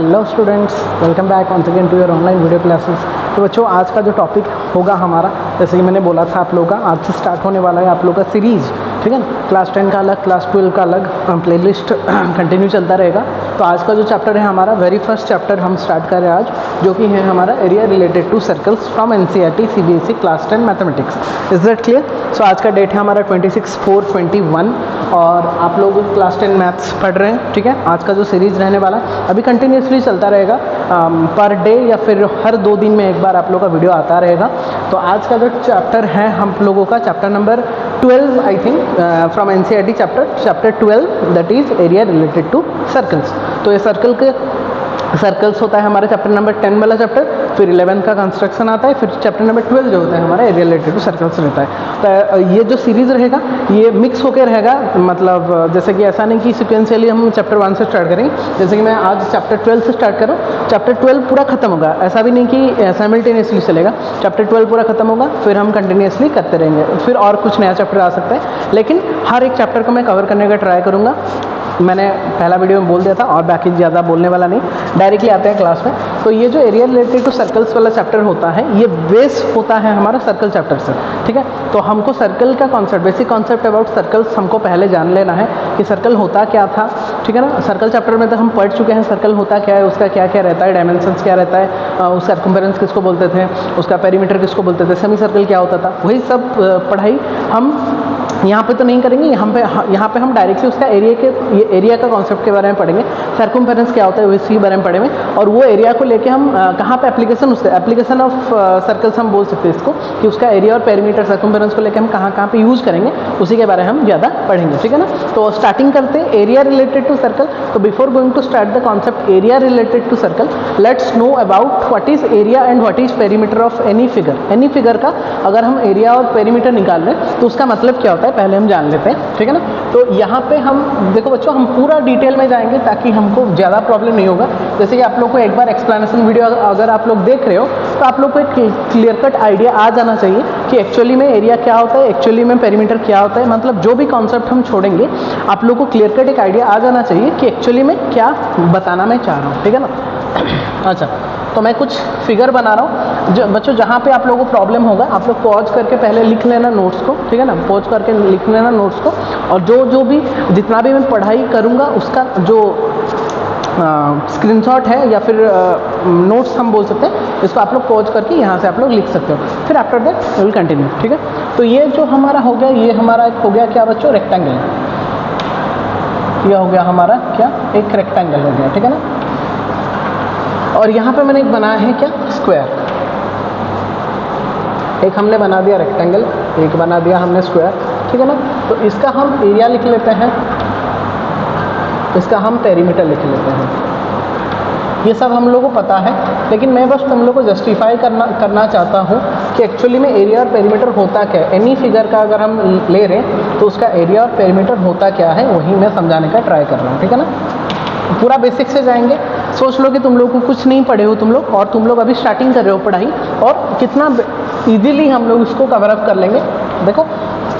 Hello students, welcome back on again to your online video classes. तो बच्चों, आज का जो टॉपिक होगा हमारा, जैसे कि मैंने बोला था आप लोगों का, आज से स्टार्ट होने वाला है आप लोगों का सीरीज़। ठीक है ना, क्लास 10 का अलग, क्लास 12 का अलग प्लेलिस्ट कंटिन्यू चलता रहेगा। तो आज का जो चैप्टर है हमारा, वेरी फर्स्ट चैप्टर हम स्टार्ट कर रहे हैं आज, जो कि है हमारा area related to circles from NCERT CBSE class 10 mathematics. Is that clear? So आज का डेट है हमारा 26/4/21 और आप लोग क्लास 10 मैथ्स पढ़ रहे हैं। ठीक है, आज का जो सीरीज़ रहने वाला है अभी कंटिन्यूसली चलता रहेगा, पर डे या फिर हर 2 दिन में एक बार आप लोग का वीडियो आता रहेगा। तो आज का जो चैप्टर है हम लोगों का, chapter number 12 I think, from NCERT chapter 12, that is area related to circles. तो ये सर्कल्स होता है हमारा चैप्टर नंबर 10 वाला चैप्टर, फिर 11 का कंस्ट्रक्शन आता है, फिर चैप्टर नंबर 12 जो होता है हमारा एरिया रिलेटेड टू सर्कल्स रहता है। तो ये जो सीरीज़ रहेगा ये मिक्स होकर रहेगा, मतलब जैसे कि ऐसा नहीं कि सिक्वेंशियली हम चैप्टर 1 से स्टार्ट करेंगे। जैसे कि मैं आज चैप्टर 12 से स्टार्ट करूँ, चैप्टर 12 पूरा खत्म होगा, ऐसा भी नहीं कि साइमल्टेनियसली चलेगा। चैप्टर 12 पूरा खत्म होगा, फिर हम कंटिन्यूसली करते रहेंगे, फिर और कुछ नया चैप्टर आ सकता है, लेकिन हर एक चैप्टर को मैं कवर करने का ट्राई करूँगा। मैंने पहला वीडियो में बोल दिया था और बाकी ज़्यादा बोलने वाला नहीं, डायरेक्टली आते हैं क्लास में। तो ये जो एरिया रिलेटेड टू सर्कल्स वाला चैप्टर होता है, ये बेस होता है हमारा सर्कल चैप्टर से। ठीक है, तो हमको सर्कल का concept, basic concept about circles हमको पहले जान लेना है कि सर्कल होता क्या था। ठीक है ना, सर्कल चैप्टर में तो हम पढ़ चुके हैं सर्कल होता क्या है, उसका क्या क्या रहता है, डायमेंशंस क्या रहता है, उसका सर्कम्फेरेंस किसको बोलते थे, उसका पेरीमीटर किसको बोलते थे, सेमी सर्कल क्या होता था, वही सब पढ़ाई हम यहाँ पे तो नहीं करेंगे। यहाँ पे हम डायरेक्टली उसका एरिया का कॉन्सेप्ट के बारे में पढ़ेंगे, सर्कम्फेरेंस क्या होता है उसके बारे में पढ़ेंगे, और वो एरिया को लेके हम कहाँ पे एप्लीकेशन ऑफ सर्कल्स हम बोल सकते हैं इसको, कि उसका एरिया और पेरीमीटर सर्कम्फेरेंस को लेके हम कहाँ पे यूज़ करेंगे, उसी के बारे में हम ज़्यादा पढ़ेंगे। ठीक है ना, तो स्टार्टिंग करते हैं एरिया रिलेटेड टू सर्कल। तो before going to start the concept area related to circle, let's know about what is area and what is perimeter of any figure. Any figure का अगर हम एरिया और perimeter निकाल रहे हैं तो उसका मतलब क्या होता है पहले हम जान लेते हैं। ठीक है ना, तो यहाँ पे हम देखो बच्चों, हम पूरा डिटेल में जाएंगे ताकि हमको ज़्यादा प्रॉब्लम नहीं होगा। जैसे कि आप लोग को एक बार एक्सप्लेनेशन वीडियो अगर आप लोग देख रहे हो तो आप लोग को एक क्लियर कट आइडिया आ जाना चाहिए कि एक्चुअली में एरिया क्या होता है, एक्चुअली में पेरीमीटर क्या होता है। मतलब जो भी कॉन्सेप्ट हम छोड़ेंगे आप लोग को क्लियर कट एक आइडिया आ जाना चाहिए कि एक्चुअली में क्या बताना मैं चाह रहा हूँ। ठीक है ना, अच्छा, तो मैं कुछ फिगर बना रहा हूँ जो बच्चों, जहाँ पे आप लोगों को प्रॉब्लम होगा आप लोग पॉज करके पहले लिख लेना नोट्स को। ठीक है ना, पॉज करके लिख लेना नोट्स को, और जो भी जितना भी मैं पढ़ाई करूँगा उसका जो स्क्रीनशॉट है या फिर नोट्स हम बोल सकते हैं, इसको आप लोग पॉज करके यहाँ से आप लोग लिख सकते हो, फिर आफ्टर दैट विल कंटिन्यू। ठीक है, तो ये जो हमारा हो गया, ये हमारा एक हो गया क्या बच्चों, रेक्टेंगल। ये हो गया हमारा क्या, एक रेक्टेंगल हो गया। ठीक है ना, और यहाँ पे मैंने एक बनाया है क्या, स्क्वायर। एक हमने बना दिया रेक्टेंगल, एक बना दिया हमने स्क्वायर। ठीक है ना, तो इसका हम एरिया लिख लेते हैं, इसका हम पेरीमीटर लिख लेते हैं। ये सब हम लोगों को पता है, लेकिन मैं बस तुम लोग को जस्टिफाई करना चाहता हूँ कि एक्चुअली में एरिया और पेरीमीटर होता क्या है। एनी फिगर का अगर हम ले रहे हैं तो उसका एरिया और पेरीमीटर होता क्या है, वही मैं समझाने का ट्राई कर रहा हूँ। ठीक है ना, पूरा बेसिक से जाएंगे। सोच लो कि तुम लोग को कुछ नहीं पढ़े हो तुम लोग, और तुम लोग अभी स्टार्टिंग कर रहे हो पढ़ाई, और कितना इजीली हम लोग इसको कवर अप कर लेंगे। देखो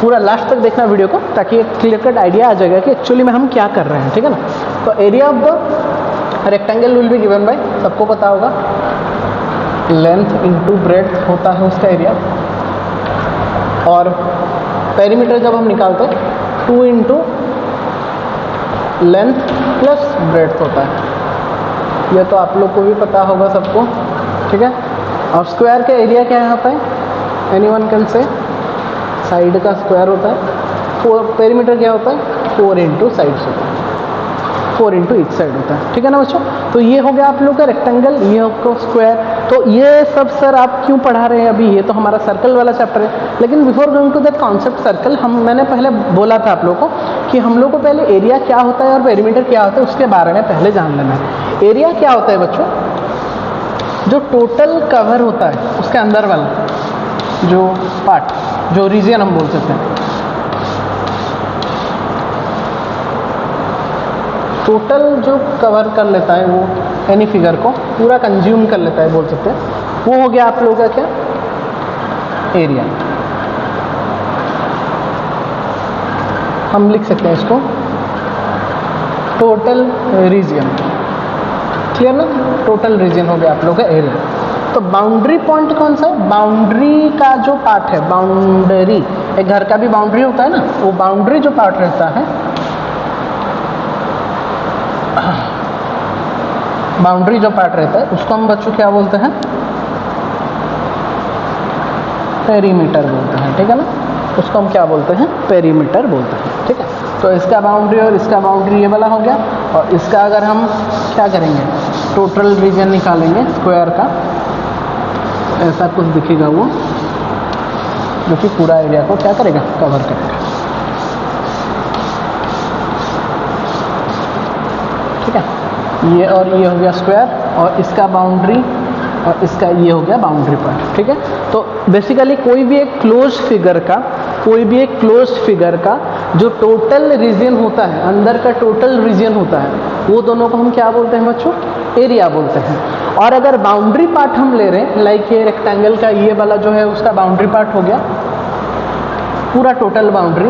पूरा लास्ट तक देखना वीडियो को, ताकि एक क्लियर कट आइडिया आ जाएगा कि एक्चुअली में हम क्या कर रहे हैं। ठीक है ना, तो area of the rectangle will be given bye, सबको पता होगा, लेंथ इंटू ब्रेड्थ होता है उसका एरिया, और पेरीमीटर जब हम निकालते हैं 2 इंटू लेंथ प्लस ब्रेड्थ होता है। ये तो आप लोग को भी पता होगा सबको। ठीक है, और स्क्वायर का एरिया क्या है यहाँ पे, एनीवन कैन से, साइड का स्क्वायर होता है। पेरीमीटर क्या होता है, 4 इंटू साइड्स होता है, 4 इंटू ईच साइड होता है। ठीक है ना बच्चों, तो ये हो गया आप लोग का रेक्टेंगल, ये हो स्क्वायर। तो ये सब सर आप क्यों पढ़ा रहे हैं अभी, ये तो हमारा सर्कल वाला चैप्टर है। लेकिन before going to that concept circle, मैंने पहले बोला था आप लोग को कि हम लोग को पहले एरिया क्या होता है और पेरीमीटर क्या होता है उसके बारे में पहले जान लेना है। एरिया क्या होता है बच्चों, जो टोटल कवर होता है उसके अंदर वाला जो पार्ट, जो रीजन हम बोल सकते हैं, टोटल जो कवर कर लेता है वो एनी फिगर को पूरा कंज्यूम कर लेता है बोल सकते हैं, वो हो गया आप लोगों का क्या, एरिया। हम लिख सकते हैं इसको टोटल रीजन। क्लियर ना, टोटल रीजन हो गया आप लोगों का एरिया। तो बाउंड्री पॉइंट कौन सा है, बाउंड्री का जो पार्ट है, बाउंड्री, एक घर का भी बाउंड्री होता है ना, वो बाउंड्री जो पार्ट रहता है, बाउंड्री जो पार्ट रहता है उसको हम बच्चों क्या बोलते हैं, पेरीमीटर बोलते हैं, ठीक है ना, उसको हम क्या बोलते हैं, पेरीमीटर बोलते हैं, ठीक है। तो इसका बाउंड्री और इसका बाउंड्री ये वाला हो गया, और इसका अगर हम क्या करेंगे, टोटल रीजन निकालेंगे स्क्वायर का, ऐसा कुछ दिखेगा वो, जो कि पूरा एरिया को क्या करेगा, कवर करेगा, ठीक है। ये और ये हो गया स्क्वायर, और इसका बाउंड्री और इसका ये हो गया बाउंड्री पॉइंट, ठीक है। तो बेसिकली कोई भी एक क्लोज फिगर का, कोई भी एक क्लोज फिगर का जो टोटल रीजन होता है, अंदर का टोटल रीजन होता है, वो दोनों को हम क्या बोलते हैं बच्चों, एरिया बोलते हैं। और अगर बाउंड्री पार्ट हम ले रहे हैं, लाइक ये रेक्टेंगल का ये वाला जो है उसका बाउंड्री पार्ट हो गया, पूरा टोटल बाउंड्री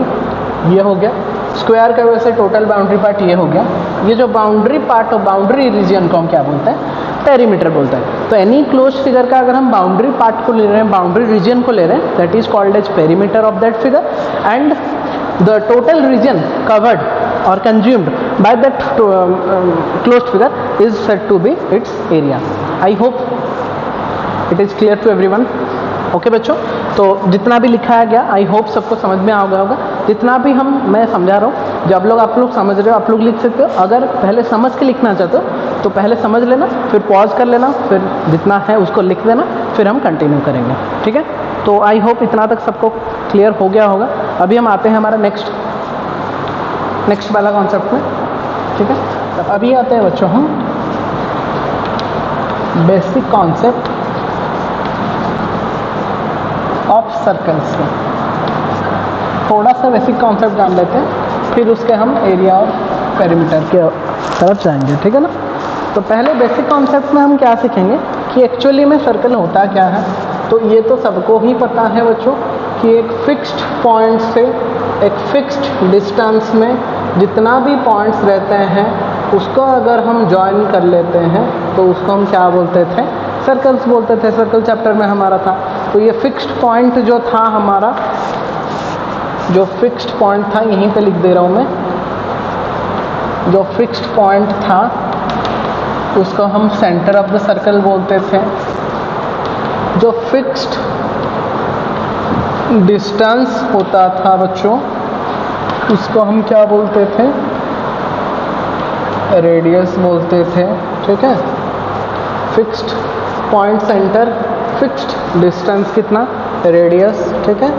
ये हो गया, स्क्वायर का वैसे टोटल बाउंड्री पार्ट ये हो गया, ये जो बाउंड्री पार्ट और बाउंड्री रीजन को हम क्या बोलते हैं, पेरीमीटर बोलते हैं। तो एनी क्लोज फिगर का अगर हम बाउंड्री पार्ट को ले रहे हैं, बाउंड्री रीजन को ले रहे हैं, that is called as perimeter of that figure, and the total region covered और consumed by that close figure is said to be its area. I hope it is clear to everyone. Okay बच्चों, तो जितना भी लिखाया गया I hope सबको समझ में आ गया होगा। जितना भी मैं समझा रहा हूँ, जब आप लोग समझ रहे हो आप लोग लिख सकते हो। अगर पहले समझ के लिखना चाहते हो तो पहले समझ लेना, फिर पॉज कर लेना, फिर जितना है उसको लिख देना, फिर हम कंटिन्यू करेंगे, ठीक है। तो आई होप इतना तक सबको क्लियर हो गया होगा। अभी हम आते हैं हमारा नेक्स्ट वाला कॉन्सेप्ट में, ठीक है। तो अभी आते हैं बच्चों हम बेसिक कॉन्सेप्ट ऑफ सर्कल्स में। थोड़ा सा बेसिक कॉन्सेप्ट जान लेते हैं, फिर उसके हम एरिया और पेरीमीटर के तरफ जाएंगे, ठीक है ना। तो पहले बेसिक कॉन्सेप्ट में हम क्या सीखेंगे कि एक्चुअली में सर्कल होता क्या है। तो ये तो सबको ही पता है बच्चों कि एक फिक्स्ड पॉइंट से एक फिक्स्ड डिस्टेंस में जितना भी पॉइंट्स रहते हैं उसको अगर हम ज्वाइन कर लेते हैं तो उसको हम क्या बोलते थे, सर्कल्स बोलते थे। सर्कल चैप्टर में हमारा था। तो ये फिक्स्ड पॉइंट जो था हमारा, जो फिक्स्ड पॉइंट था, यहीं पे लिख दे रहा हूँ मैं, जो फिक्स्ड पॉइंट था उसको हम सेंटर ऑफ द सर्कल बोलते थे। जो फिक्स्ड डिस्टेंस होता था बच्चों उसको हम क्या बोलते थे, रेडियस बोलते थे, ठीक है। Fixed point centre, fixed distance कितना, रेडियस, ठीक है।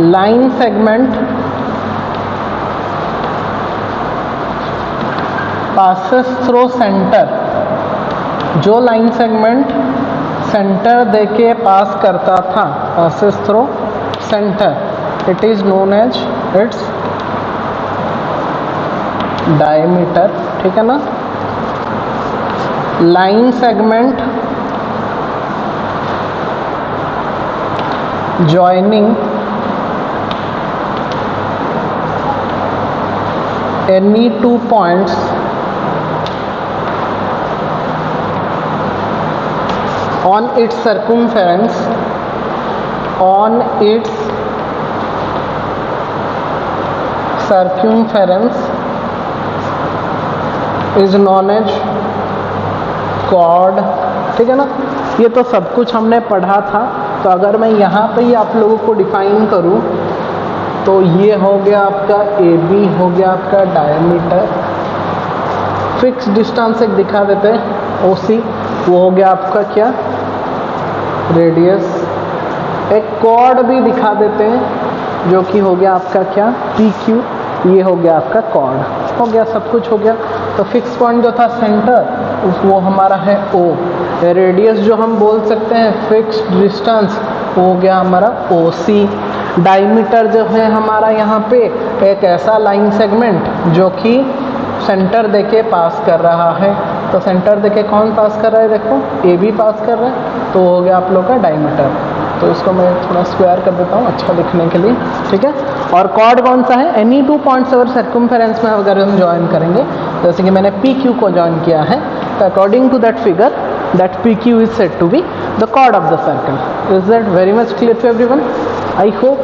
Line segment passes through centre, जो लाइन सेगमेंट सेंटर देके पास करता था, passes through centre, it is known as its diameter, ठीक है ना। Line segment joining any two points on its circumference, on its circumference is known as chord, ठीक है ना। ये तो सब कुछ हमने पढ़ा था। तो अगर मैं यहाँ पे ही आप लोगों को डिफाइन करूँ तो ये हो गया आपका AB, हो गया आपका डायमीटर। फिक्स डिस्टेंस एक दिखा देते हैं OC, वो हो गया आपका क्या, रेडियस। एक कॉर्ड भी दिखा देते हैं जो कि हो गया आपका क्या, PQ, ये हो गया आपका कॉर्ड, हो गया, सब कुछ हो गया। तो फिक्स पॉइंट जो था सेंटर वो हमारा है O। रेडियस जो हम बोल सकते हैं फिक्स्ड डिस्टेंस, वो हो गया हमारा OC। डायमीटर जो है हमारा यहाँ पे एक ऐसा लाइन सेगमेंट जो कि सेंटर देके पास कर रहा है। तो सेंटर देके कौन पास कर रहा है, देखो AB पास कर रहा है, तो हो गया आप लोग का डायमीटर। तो इसको मैं थोड़ा स्क्वायर कर देता हूँ अच्छा दिखने के लिए, ठीक है। और कॉर्ड कौन सा है, एनी टू पॉइंट्स अगर सर्कमफेरेंस में अगर हम ज्वाइन करेंगे, जैसे कि मैंने PQ को ज्वाइन किया है, according to that figure, that PQ is said to be the chord of the circle. Is that very much clear to everyone? I hope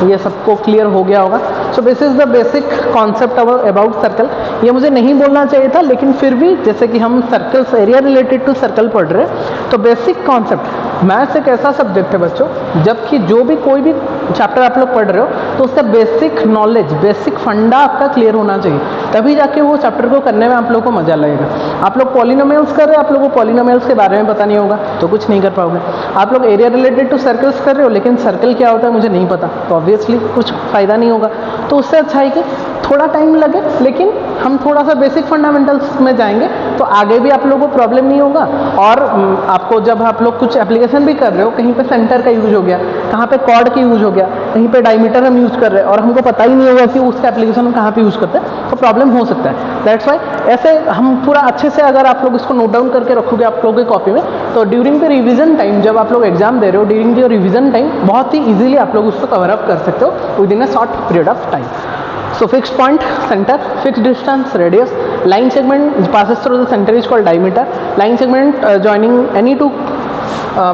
ये सबको क्लियर हो गया होगा. So this is the basic concept about circle. ये मुझे नहीं बोलना चाहिए था, लेकिन फिर भी जैसे कि हम circles area related to circle पढ़ रहे हैं, तो बेसिक कॉन्सेप्ट, मैथ्स एक ऐसा सब्जेक्ट है बच्चों, जबकि जो भी कोई भी चैप्टर आप लोग पढ़ रहे हो तो उसका बेसिक नॉलेज, बेसिक फंडा आपका क्लियर होना चाहिए, तभी जाके वो चैप्टर को करने में आप लोगों को मजा लगेगा. आप लोग पॉलिनोमियल्स कर रहे हो, आप लोगों को पॉलिनोमियल्स के बारे में पता नहीं होगा तो कुछ नहीं कर पाओगे. आप लोग एरिया रिलेटेड टू सर्कल्स कर रहे हो, लेकिन सर्कल क्या होता है मुझे नहीं पता, तो ऑब्वियसली कुछ फ़ायदा नहीं होगा. तो उससे अच्छा है कि थोड़ा टाइम लगे, लेकिन हम थोड़ा सा बेसिक फंडामेंटल्स में जाएंगे तो आगे भी आप लोगों को प्रॉब्लम नहीं होगा. और आपको जब आप लोग कुछ एप्लीकेशन भी कर रहे हो, कहीं पे सेंटर का यूज हो गया, कहाँ पे कॉर्ड का यूज हो गया, कहीं पे डायमीटर हम यूज कर रहे हैं और हमको पता ही नहीं होगा कि उसका एप्लीकेशन हम कहाँ पे यूज करते हैं, तो प्रॉब्लम हो सकता है. दैट्स वाई ऐसे हम पूरा अच्छे से अगर आप लोग इसको नोट डाउन करके रखोगे आप लोगों की कॉपी में, तो ड्यूरिंग द रिविजन टाइम, जब आप लोग एग्जाम दे रहे हो, ड्यूरिंग द रिविजन टाइम बहुत ही ईजिली आप लोग उसको कवर अप कर सकते हो with in a short period of time. So fixed point, center, fixed distance, radius, line segment passes through the center is called diameter, line segment joining any two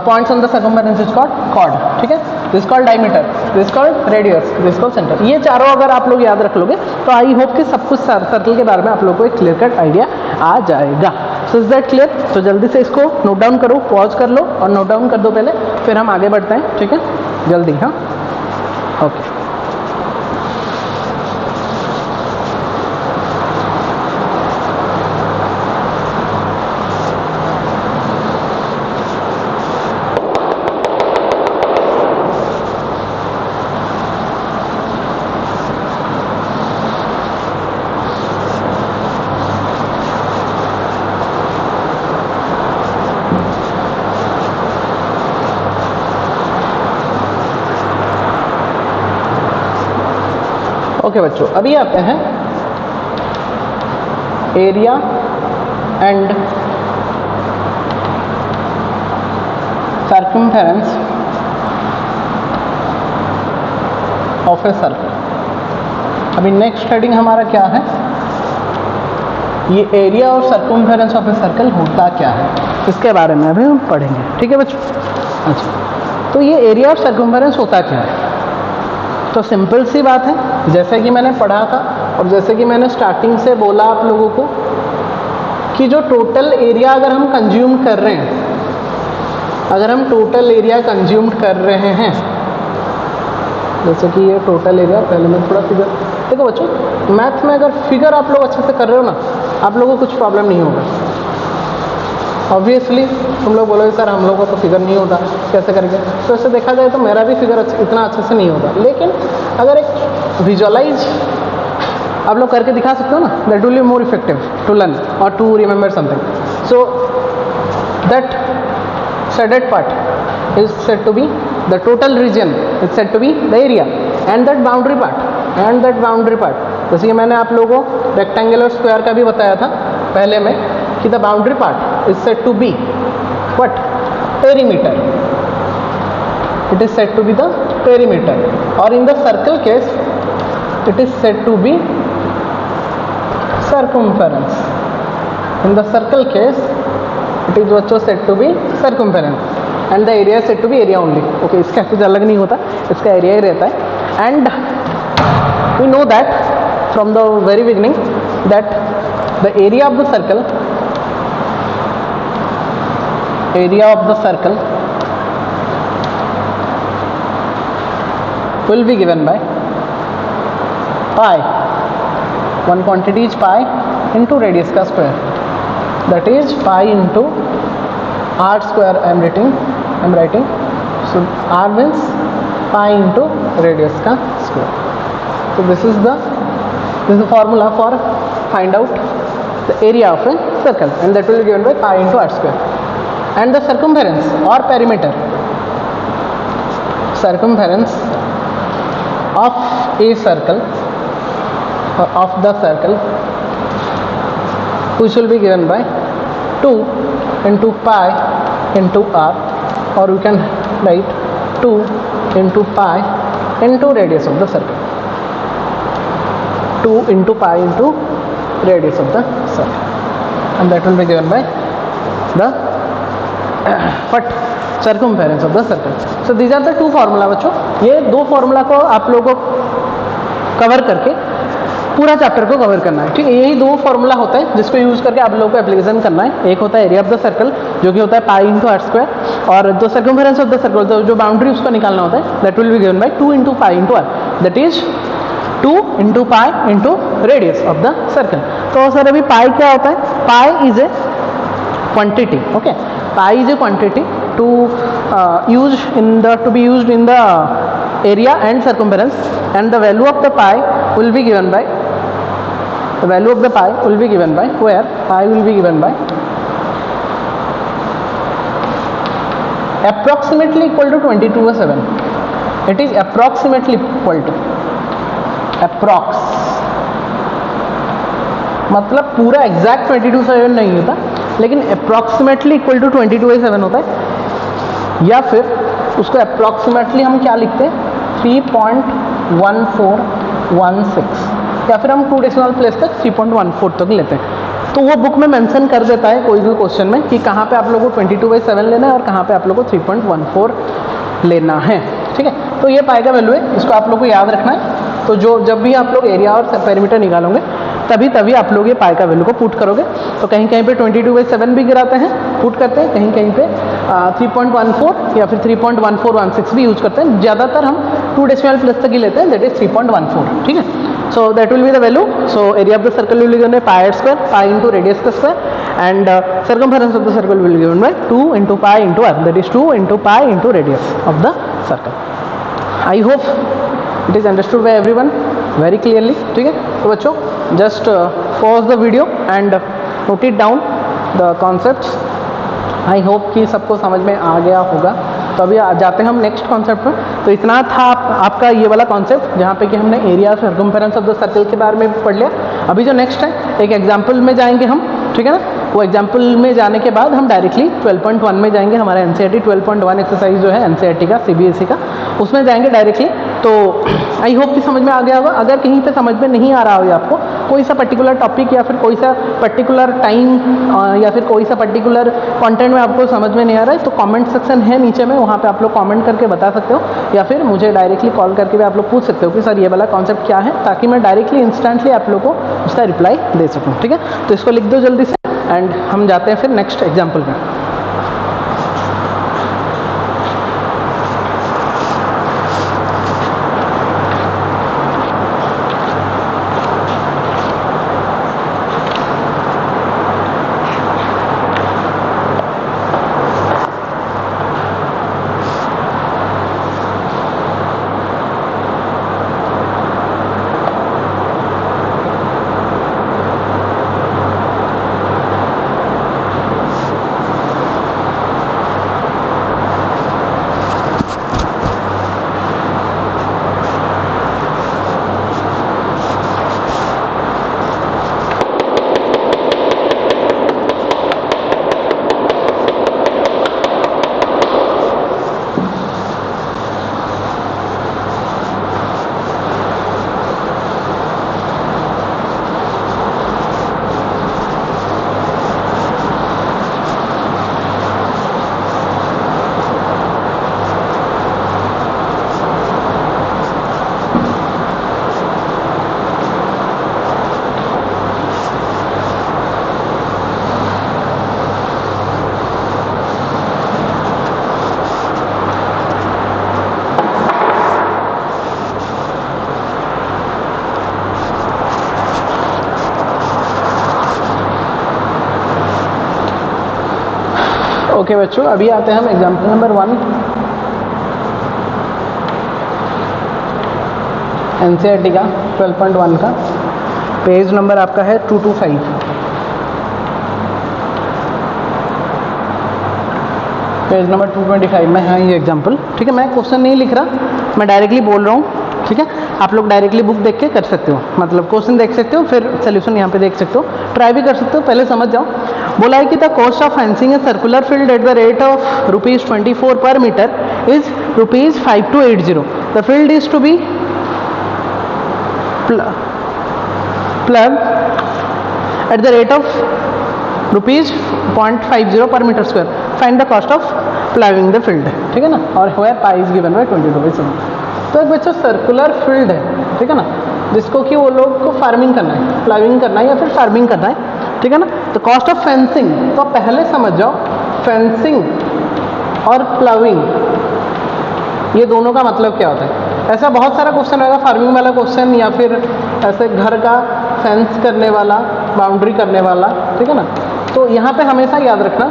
points on the circumference is called chord. ठीक है, this is called diameter, this is called radius, this is called center. ये चारों अगर आप लोग याद रख लोगे तो आई होप कि सब कुछ सर्कल के बारे में आप लोग को एक क्लियर कट आइडिया आ जाएगा. So is that clear? तो जल्दी से इसको नोट डाउन करो, पॉज कर लो और नोट डाउन कर दो पहले, फिर हम आगे बढ़ते हैं. ठीक है, जल्दी. हाँ, ओके. ओके बच्चों, अभी आते हैं area and circumference of a circle. अभी नेक्स्ट हेडिंग हमारा क्या है, ये एरिया और सर्कमफेरेंस ऑफ ए सर्कल होता क्या है, इसके बारे में अभी हम पढ़ेंगे. ठीक है बच्चों? अच्छा, तो ये एरिया और सर्कमफेरेंस होता क्या है, तो सिंपल सी बात है, जैसे कि मैंने पढ़ा था और जैसे कि मैंने स्टार्टिंग से बोला आप लोगों को कि जो टोटल एरिया अगर हम कंज्यूम कर रहे हैं, अगर हम टोटल एरिया कंज्यूम कर रहे हैं, जैसे कि ये टोटल एरिया, पहले मैं थोड़ा फिगर देखो बच्चों, मैथ में अगर फिगर आप लोग अच्छे से कर रहे हो ना, आप लोगों को कुछ प्रॉब्लम नहीं होगा. ऑब्वियसली तुम लोग बोलोगे सर हम लोग को तो फिगर नहीं होता, कैसे करेंगे, तो ऐसे देखा जाए तो मेरा भी फिगर इतना अच्छे से नहीं होता, लेकिन अगर एक विजुअलाइज आप लोग करके दिखा सकते हो ना, that will be more effective to learn और to remember something. So that shaded part is said to be the total region, it's said to be the area, and that boundary part, जैसे कि मैंने आप लोगों को rectangle और square का भी बताया था पहले में कि the boundary part is said to be what, perimeter, it is said to be the perimeter, or in the circle case it is said to be circumference. In the circle case it is also said to be circumference, and the area is said to be area only. Okay, इसका कुछ अलग नहीं होता, इसका area ही रहता है. And we know that from the very beginning that the area of the circle will be given by pi. One quantity is pi into radius का square, that is pi into r square. I am writing. So r means pi into radius का square. So this is the formula for find out the area of a circle, and that will be given by pi into r square. And the circumference or perimeter, circumference of a circle or of the circle, which will be given by 2 into pi into r, or we can write 2 into pi into radius of the circle. 2 into pi into radius of the circle. and that will be given by the what circumference of the circle. So these are the two formula बच्चों. ये दो formula को आप लोगों को cover करके पूरा chapter को कवर करना है. ठीक है, यही दो फॉर्मूला होता है जिसको यूज करके आप लोगों को एप्लीकेशन करना है. एक होता है एरिया ऑफ द सर्कल जो कि होता है पाई इंटू आर स्क्वायर, और जो सर्कमफेरेंस ऑफ द सर्कल जो बाउंड्री उसको निकालना होता है that will be given by 2 into pi into are, that is 2 into pi into radius of the circle. तो सर अभी पाई क्या होता है? Pi is a quantity. Okay, pi is a quantity to be used in the area and circumference, and the value of the pi will be given by where pi will be given by approximately equal to 22/7. It is approximately equal to approx, मतलब पूरा exact 22/7 नहीं होता, लेकिन approximately equal to 22/7 होता है. या फिर उसको अप्रॉक्सीमेटली हम क्या लिखते हैं? 3.1416, या फिर हम 2 डेसिमल प्लेस तक 3.14 तक लेते हैं. तो वो बुक में मेंशन कर देता है कोई भी क्वेश्चन में कि कहाँ पे आप लोगों को 22/7 लेना है और कहाँ पे आप लोगों को 3.14 लेना है. ठीक है, तो ये पाई का वैल्यू है, इसको आप लोग को याद रखना है. तो जब भी आप लोग एरिया और पेरीमीटर निकालोगे तभी आप लोग ये पाई का वैल्यू को पुट करोगे. तो कहीं कहीं पे 22/7 भी गिराते हैं, पुट करते हैं, कहीं कहीं पे 3.14 या फिर 3.1416 भी यूज करते हैं. ज़्यादातर हम 2 डेसिमल प्लेस तक ही लेते हैं, दैट इज 3.14. ठीक है, so that will be the value. So area of the circle will be given by pi r square, pi into radius का square, and circumference of the circle will be given by 2 into pi into are, that is 2 into pi into radius of the circle. I hope it is understood by everyone very clearly. ठीक है, तो बच्चों just pause the video and note it down the concepts. I hope कि सबको समझ में आ गया होगा. तो अभी जाते हैं हम नेक्स्ट कॉन्सेप्ट पर. तो इतना था आपका ये वाला कॉन्सेप्ट जहाँ पे कि हमने area circumference of the circle के बारे में पढ़ लिया. अभी जो नेक्स्ट है एक एग्जाम्पल में जाएंगे हम. ठीक है ना, वो एग्जाम्पल में जाने के बाद हम डायरेक्टली 12.1 में जाएंगे. हमारा NCERT 12.1 एक्सरसाइज जो है NCERT का CBSE का, उसमें जाएंगे डायरेक्टली. तो आई होप कि समझ में आ गया होगा. अगर कहीं पे समझ में नहीं आ रहा हो आपको कोई सा पर्टिकुलर टॉपिक या फिर कोई सा पर्टिकुलर टाइम या फिर कोई सा पर्टिकुलर कंटेंट में आपको समझ में नहीं आ रहा है, तो कमेंट सेक्शन है नीचे में, वहाँ पे आप लोग कमेंट करके बता सकते हो, या फिर मुझे डायरेक्टली कॉल करके भी आप लोग पूछ सकते हो कि सर ये वाला कॉन्सेप्ट क्या है, ताकि मैं डायरेक्टली इंस्टेंटली आप लोग को उसका रिप्लाई दे सकूँ. ठीक है, तो इसको लिख दो जल्दी से एंड हम जाते हैं फिर नेक्स्ट एग्जाम्पल में. ओके बच्चों, अभी आते हैं हम एग्जाम्पल नंबर 1 NCERT का 12.1 का. पेज नंबर आपका है 225. पेज नंबर 225 में है ये एग्जाम्पल. ठीक है, मैं क्वेश्चन नहीं लिख रहा, मैं डायरेक्टली बोल रहा हूँ. ठीक है, आप लोग डायरेक्टली बुक देख के कर सकते हो, मतलब क्वेश्चन देख सकते हो, फिर सोल्यूशन यहाँ पे देख सकते हो, ट्राई भी कर सकते हो. पहले समझ जाओ. बोला है कि the cost of fencing a circular field at the rate of ₹24 per metre is ₹5280. The field is to be plugged at the rate of ₹0.50 per meter square. Find the cost of plowing the field. ठीक है ना, और where pi is given by 22/7. तो एक बच्चा circular field है, ठीक है ना, जिसको कि वो लोग को फार्मिंग करना है, प्लाविंग करना है या फिर फार्मिंग करना है, ठीक है ना. तो कॉस्ट ऑफ फेंसिंग, तो पहले समझ जाओ फेंसिंग और प्लाविंग ये दोनों का मतलब क्या होता है. ऐसा बहुत सारा क्वेश्चन आएगा, फार्मिंग वाला क्वेश्चन या फिर ऐसे घर का फेंस करने वाला, बाउंड्री करने वाला, ठीक है ना. तो यहाँ पे हमेशा याद रखना,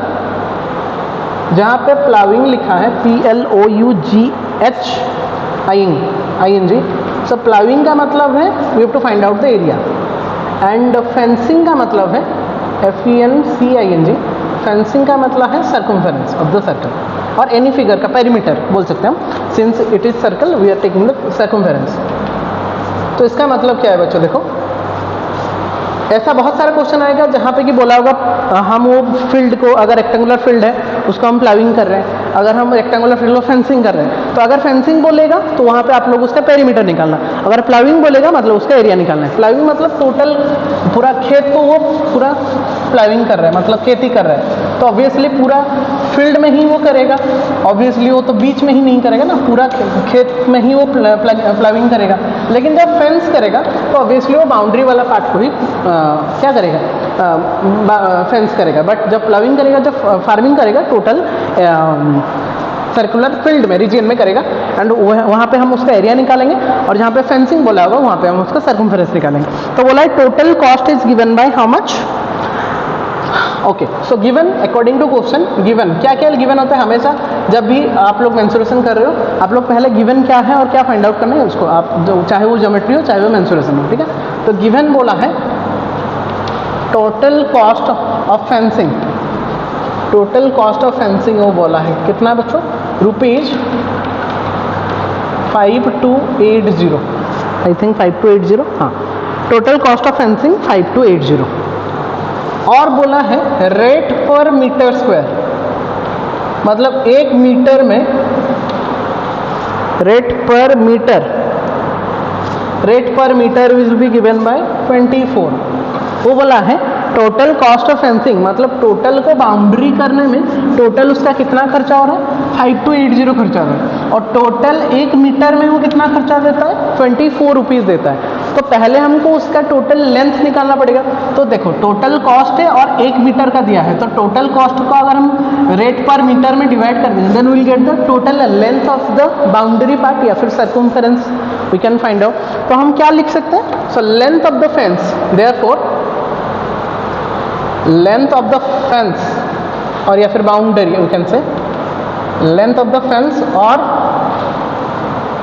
जहाँ पे प्लाविंग लिखा है PLOUGHING, सो प्लाविंग का मतलब है we have to find out the area, and fencing का मतलब है FENCING, फेंसिंग का मतलब है सर्कमफेरेंस ऑफ द सर्कल, और एनी फिगर का पेरीमीटर बोल सकते हैं हम, since it is circle we are taking the circumference. तो इसका मतलब क्या है बच्चों, देखो ऐसा बहुत सारा क्वेश्चन आएगा जहाँ पे कि बोला होगा हम वो फील्ड को, अगर रेक्टेंगुलर फील्ड है उसको हम प्लाविंग कर रहे हैं, अगर हम रेक्टेंगुलर फील्ड को फेंसिंग कर रहे हैं, तो अगर फेंसिंग बोलेगा तो वहाँ पे आप लोग उसका पेरीमीटर निकालना, अगर प्लाविंग बोलेगा मतलब उसका एरिया निकालना है. प्लाविंग मतलब टोटल पूरा खेत को वो पूरा प्लाविंग कर रहा है, मतलब खेती कर रहा है, तो ऑब्वियसली पूरा फील्ड में ही वो करेगा, ऑब्वियसली वो तो बीच में ही नहीं करेगा ना, पूरा खेत में ही वो प्लाविंग करेगा. लेकिन जब फेंस करेगा तो ऑब्वियसली वो बाउंड्री वाला पार्ट को ही क्या करेगा, फेंस करेगा. बट जब प्लाविंग करेगा, जब फार्मिंग करेगा, टोटल सर्कुलर फील्ड में, रीजन में करेगा, एंड वहाँ पे हम उसका एरिया निकालेंगे, और जहाँ पे फेंसिंग बोला होगा वहाँ पे हम उसका सर्कमफेरेंस निकालेंगे. तो बोला है total cost is given by how much. Okay, so given according to question, given क्या क्या गिवन होता है हमेशा जब भी आप लोग मेंसुरेशन कर रहे हो, आप लोग पहले गिवन क्या है और क्या फाइंड आउट करना है उसको आप, चाहे वो ज्योमेट्री हो चाहे वो मेंसुरेशन हो, ठीक है. तो गिवन बोला है total cost of fencing, total cost of fencing वो बोला है कितना बच्चों, ₹5280, आई थिंक 5280, हाँ, टोटल कॉस्ट ऑफ फेंसिंग 5280. और बोला है रेट पर मीटर स्क्वायर, मतलब 1 मीटर में rate per metre will be given by 24. वो बोला है टोटल कॉस्ट ऑफ फेंसिंग, मतलब टोटल को बाउंड्री करने में टोटल उसका कितना खर्चा हो रहा है, 5280 खर्चा हो रहा है, और टोटल 1 मीटर में वो कितना खर्चा देता है, 24 रुपीज़ देता है. तो पहले हमको उसका टोटल लेंथ निकालना पड़ेगा. तो देखो टोटल कॉस्ट है और 1 मीटर का दिया है, तो टोटल कॉस्ट को अगर हम रेट पर मीटर में डिवाइड कर देंगे, then will get the total length of the boundary part या फिर circumference we can find out. तो हम क्या लिख सकते हैं, so length of the fence, therefore length of the fence, और या फिर boundary we can say length of the fence और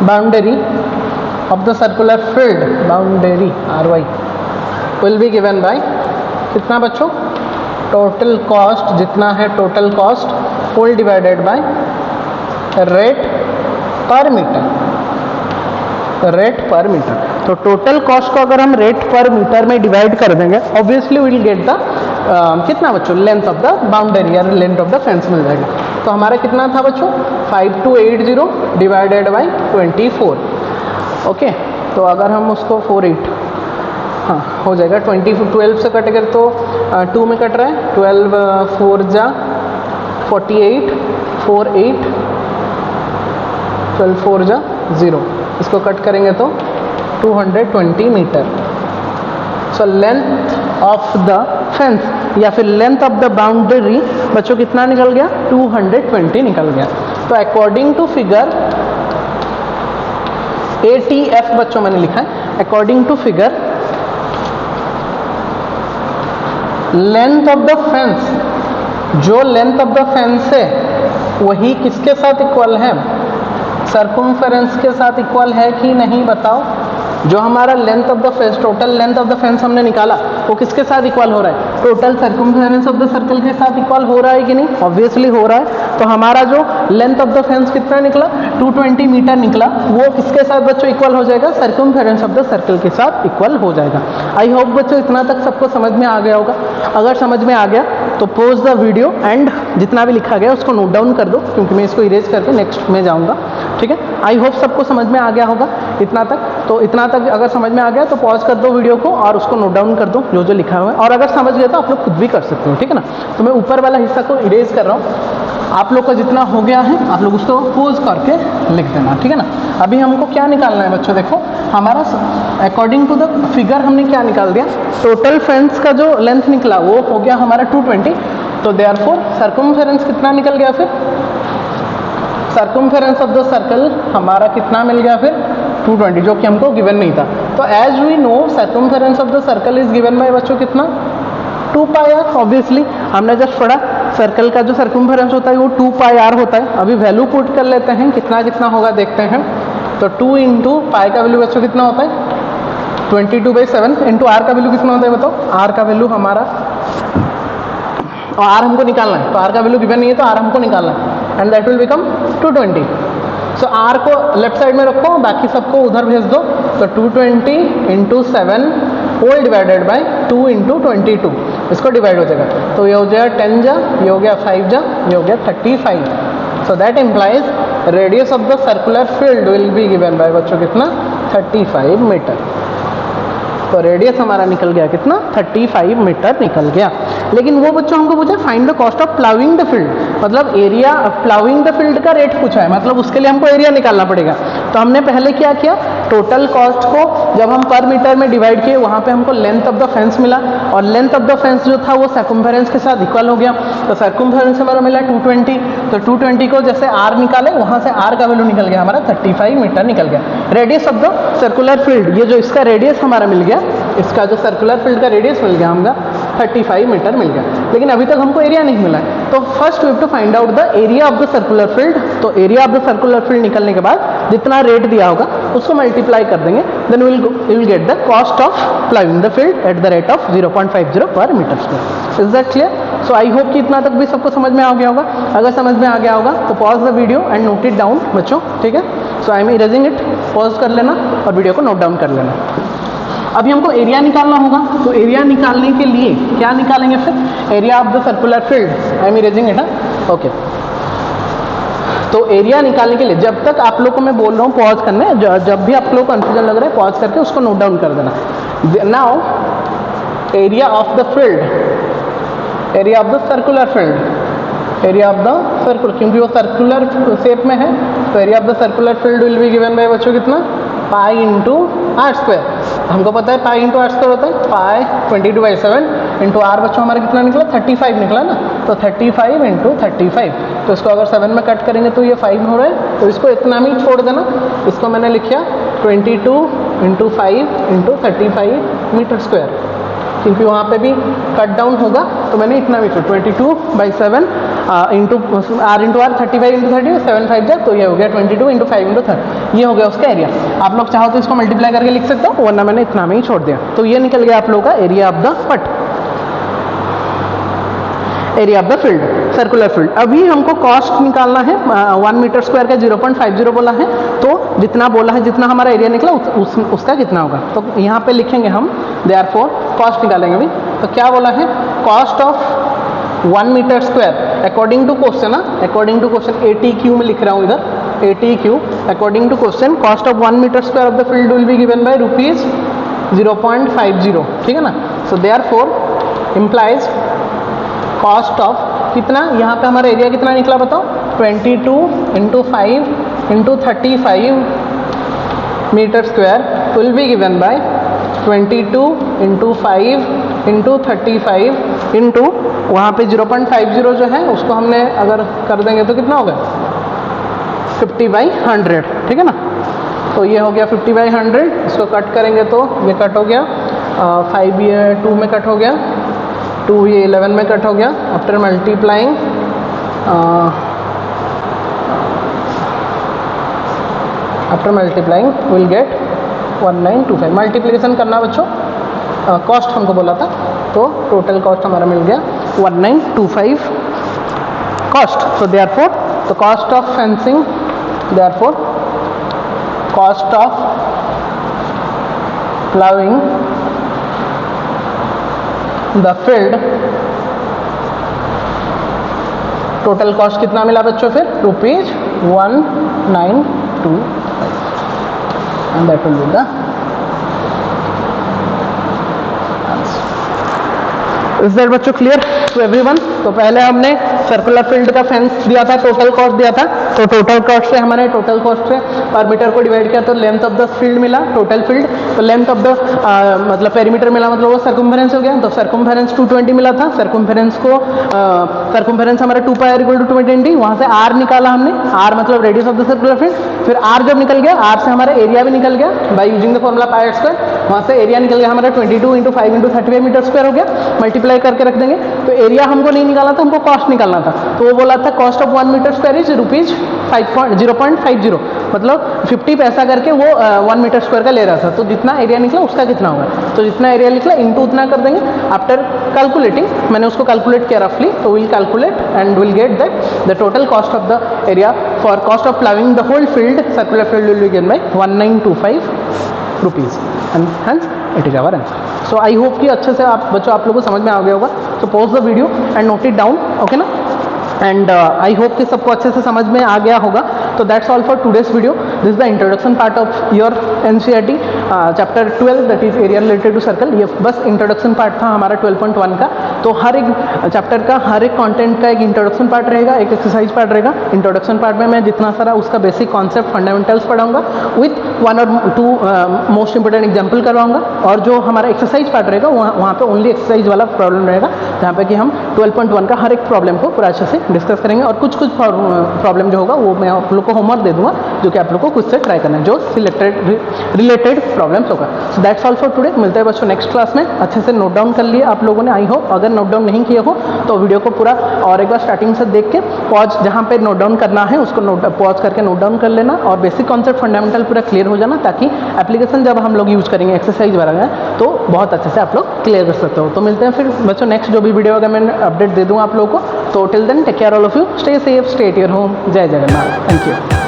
boundary of the circular field, boundary RY will be given by कितना बच्चों, टोटल कॉस्ट जितना है, total cost full divided by rate per metre, rate per metre. तो total cost को अगर हम rate per metre में डिवाइड कर देंगे, ऑब्वियसली विल गेट द कितना बच्चों, लेंथ ऑफ द बाउंड्री या लेंथ ऑफ द फेंस मिल जाएगा. तो हमारा कितना था बच्चों, 5280 डिवाइडेड बाई 24. ओके, तो अगर हम उसको 48, हाँ हो जाएगा, 12 से कटेगा तो 2 में कट रहा है, 12 4 जा 48, 4 8, 12 4 जा 0, इसको कट करेंगे तो 220 metre. So length of the fence या फिर लेंथ ऑफ द बाउंड्री बच्चों कितना निकल गया, 220 निकल गया. तो अकॉर्डिंग टू फिगर ATF बच्चों मैंने लिखा है, according to figure length of the fence, जो लेंथ ऑफ द फेंस है वही किसके साथ इक्वल है, सर्कमफेरेंस के साथ इक्वल है कि नहीं बताओ. जो हमारा length of the fence, total length of the fence हमने निकाला, वो किसके साथ इक्वल हो रहा है, total circumference of the circle के साथ इक्वल हो रहा है कि नहीं, ऑब्वियसली हो रहा है. तो हमारा जो लेंथ ऑफ द फेंस कितना निकला, 220 मीटर निकला, वो किसके साथ बच्चों इक्वल हो जाएगा, सर्कमफेरेंस ऑफ द सर्कल के साथ इक्वल हो जाएगा. आई होप बच्चों इतना तक सबको समझ में आ गया होगा. अगर समझ में आ गया तो पॉज द वीडियो एंड जितना भी लिखा गया उसको नोट डाउन कर दो, क्योंकि मैं इसको इरेज करके नेक्स्ट में जाऊँगा. ठीक है, आई होप सबको समझ में आ गया होगा इतना तक. तो इतना तक अगर समझ में आ गया तो पॉज कर दो वीडियो को और उसको नोट डाउन कर दो जो जो लिखा हुआ है, और अगर समझ गए तो आप लोग खुद भी कर सकते हो, ठीक है ना। तो मैं ऊपर वाला हिस्सा को इरेज कर रहा हूँ, आप लोग का जितना हो गया है आप लोग उसको पोज करके लिख देना, ठीक है ना। अभी हमको क्या निकालना है बच्चों, देखो हमारा अकॉर्डिंग टू द फिगर हमने क्या निकाल दिया, टोटल फेंस का जो लेंथ निकला वो हो गया हमारा 220, तो देयरफॉर सर्कमफेरेंस कितना निकल गया, फिर सर्कमफेरेंस ऑफ द सर्कल हमारा कितना मिल गया फिर 220, जो कि हमको गिवन नहीं था। तो as we know circumference of the circle is given by बच्चों कितना 2 पाई आर। ऑब्वियसली हमने जस्ट पढ़ा सर्कल का जो सर्कमफेरेंस होता है वो 2 पाई आर होता है। अभी वैल्यू पुट कर लेते हैं, कितना कितना होगा देखते हैं। तो 2 इंटू पाई का वैल्यू बच्चों कितना होता है 22/7 इंटू आर का वैल्यू कितना होता है बताओ। आर का वैल्यू हमारा, और आर हमको निकालना है, तो आर का वैल्यू गिवन नहीं है तो आर हमको निकालना है, and that will become 220। So R को लेफ्ट साइड में रखो, बाकी सबको उधर भेज दो। तो 220 into 7 whole divided by 2 into 22, इसको डिवाइड हो जाएगा। तो ये हो जाएगा 10 जा, ये हो गया 5 जा, ये हो गया 35। So that implies radius of the circular field will be given by बच्चों कितना 35 मीटर। तो रेडियस हमारा निकल गया कितना 35 मीटर निकल गया। लेकिन वो बच्चों हमको पूछा find the cost of ploughing the field, मतलब एरिया प्लाविंग द फील्ड का रेट पूछा है, मतलब उसके लिए हमको एरिया निकालना पड़ेगा। तो हमने पहले क्या किया, टोटल कॉस्ट को जब हम पर मीटर में डिवाइड किए वहाँ पे हमको लेंथ ऑफ द फेंस मिला, और लेंथ ऑफ द फेंस जो था वो सर्कमफेरेंस के साथ इक्वल हो गया। तो सर्कमफेरेंस हमारा मिला 220, तो 220 को जैसे आर निकाले वहाँ से आर का वैल्यू निकल गया हमारा 35 मीटर निकल गया। Radius of the circular field, ये जो इसका रेडियस हमारा मिल गया, इसका जो सर्कुलर फील्ड का रेडियस मिल गया हमका 35 मीटर मिल गया। लेकिन अभी तक हमको एरिया नहीं मिला है, तो first we have to find out the area of the circular field. तो area of the circular field निकलने के बाद जितना रेट दिया होगा उसको मल्टीप्लाई कर देंगे, then will get the cost of ploughing the field at the rate of 0.50 per metre square. Is that clear? So I hope कि इतना तक भी सबको समझ में आ गया होगा। अगर समझ में आ गया होगा तो pause the video and note it down बच्चों, ठीक है। So I am erasing it, pause कर लेना और वीडियो को नोट डाउन कर लेना। अभी हमको एरिया निकालना होगा, तो एरिया निकालने के लिए क्या निकालेंगे फिर, area of the circular field. I am erasing it, okay. तो एरिया निकालने के लिए जब तक आप लोग को मैं बोल रहा हूँ पॉज करने, जब भी आप लोग को कन्फ्यूजन लग रहा है पॉज करके उसको नोट डाउन कर देना। Now area of the field, area of the circular field, area of the circular, क्योंकि वो सर्कुलर शेप में है तो area of the circular field will be given by बच्चों कितना पाई इंटू आर स्क्वायर। हमको पता है पाई इंटू आर स्क्वायर होता है पाई 22/7 इंटू आर बच्चों हमारा कितना निकला 35 निकला ना, तो 35 इंटू 35। तो इसको अगर 7 में कट करेंगे तो ये 5 हो रहा है, तो इसको इतना में ही छोड़ देना। इसको मैंने लिखा 22 इंटू 5 इंटू 35 मीटर स्क्वायर, क्योंकि वहाँ पे भी कट डाउन होगा तो मैंने इतना भी 22/7 इंटू आर इंटू आर 35 इंटू 30 7 5 जा, तो ये हो गया 22 इंटू 5 इंटू 30, ये हो गया उसका एरिया। आप लोग चाहो तो इसको मल्टीप्लाई करके लिख सकते हो, वरना मैंने इतना में ही छोड़ दिया। तो ये निकल गया आप लोगों का एरिया ऑफ द पट, area of the field, circular field. अभी हमको कॉस्ट निकालना है, 1 मीटर स्क्वायर का 0.50 बोला है, तो जितना बोला है जितना हमारा एरिया निकला उसका कितना होगा, तो यहाँ पे लिखेंगे हम देयरफॉर कॉस्ट निकालेंगे अभी। तो क्या बोला है, cost of 1 metre square according to question, according to question ATQ में लिख रहा हूँ इधर, ATQ according to question cost of 1 metre square of the field will be given by ₹0.50, ठीक है ना। So therefore implies cost of कितना, यहाँ पे हमारा एरिया कितना निकला बताओ 22 into 5 into 35 metre square will be given by 22 into 5 into 35 into वहाँ पे 0.50 जो है उसको हमने अगर कर देंगे तो कितना होगा 50/100, ठीक है ना। तो ये हो गया 50/100, इसको कट करेंगे तो ये कट हो गया, 5 ये 2 में कट हो गया, 2 ये 11 में कट हो गया। After multiplying will get 1925। Multiplication करना बच्चों, कॉस्ट हमको बोला था, तो टोटल कॉस्ट हमारा मिल गया 1925 cost. So therefore the cost of fencing, therefore cost of ploughing the field, total cost कितना मिला बच्चों फिर ₹1925। and that will be the इस दैट बच्चों क्लियर टू एवरीवन। तो पहले हमने सर्कुलर फील्ड का फेंस दिया था, टोटल कॉस्ट दिया था, तो टोटल कॉस्ट से हमारे टोटल कॉस्ट से पर मीटर को डिवाइड किया तो लेंथ ऑफ द फील्ड मिला, टोटल फील्ड। तो लेंथ ऑफ द मतलब पेरीमीटर मिला, मतलब वो सर्कम्फेरेंस हो गया। तो सर्कम्फेरेंस 220 मिला था, सर्कम्फेरेंस को सर्कम्फेरेंस हमारा 2 पाई r इक्वल टू 220, वहाँ से r निकाला हमने, r मतलब radius of the circular field. फिर r जब निकल गया, r से हमारा एरिया भी निकल गया by using the formula pi r square. वहाँ से एरिया निकल गया हमारा 22 × 5 × 35 मीटर स्क्वायर हो गया, मल्टीप्लाई करके रख देंगे। तो एरिया हमको नहीं निकालना था, हमको कॉस्ट निकालना था। तो वो बोला था cost of 1 metre square is ₹0.50, मतलब 50 पैसा करके वो 1 मीटर स्क्वायर का ले रहा था। तो जितना एरिया निकला उसका कितना होगा, तो जितना एरिया निकला इनटू उतना कर देंगे। आफ्टर कैलकुलेटिंग, मैंने उसको कैलकुलेट किया रफली, तो will calculate and will get that the total cost of the area for cost of ploughing the whole field, circular field will be given by ₹1925 and hence it is our answer. So I hope कि अच्छे से आप बच्चों आप लोगों को समझ में आ गया होगा। So pause the video and note it down, okay ना। एंड आई होप कि सबको अच्छे से समझ में आ गया होगा। तो that's all for today's video. This the introduction part of your NCERT chapter 12 that is area related to circle. ये बस इंट्रोडक्शन पार्ट था हमारा 12.1 का। तो हर एक चैप्टर का हर एक कंटेंट का एक इंट्रोडक्शन पार्ट रहेगा, एक एक्सरसाइज पार्ट रहेगा। इंट्रोडक्शन पार्ट में मैं जितना सारा उसका बेसिक कॉन्सेप्ट फंडामेंटल्स पढ़ाऊंगा विथ 1 और 2 मोस्ट इंपोर्टेंट एग्जाम्पल करवाऊंगा। और जो हमारा एक्सरसाइज पार्ट रहेगा वहाँ पे ओनली एक्सरसाइज वाला प्रॉब्लम रहेगा, जहाँ पे कि हम 12.1 का हर एक प्रॉब्लम को पूरा अच्छे से डिस्कस करेंगे। और कुछ प्रॉब्लम जो होगा वो मैं आप लोग को होमवर्क दे दूंगा, जो कि आप लोग को खुद से ट्राई करना है, जो रिलेटेड प्रॉब्लम्स होगा। So that's all for today. मिलते हैं बच्चों नेक्स्ट क्लास में। अच्छे से नोट डाउन कर लिए आप लोगों ने, आई होप। अगर नोट डाउन नहीं किए हो तो वीडियो को पूरा और एक बार स्टार्टिंग से देख के पॉज, जहाँ पे नोट डाउन करना है उसको पॉज करके नोट डाउन कर लेना, और बेसिक कॉन्सेप्ट फंडामेंटल पूरा क्लियर हो जाना, ताकि एप्लीकेशन जब हम लोग यूज़ करेंगे एक्सरसाइज वगैरह तो बहुत अच्छे से आप लोग क्लियर कर सकते हो। तो मिलते हैं फिर बच्चों नेक्स्ट जो भी वीडियो अगर मैं अपडेट दे दूँ आप लोगों को। तो till then take care all of you, stay safe, stay at your home. जय जगन्नाथ, थैंक यू।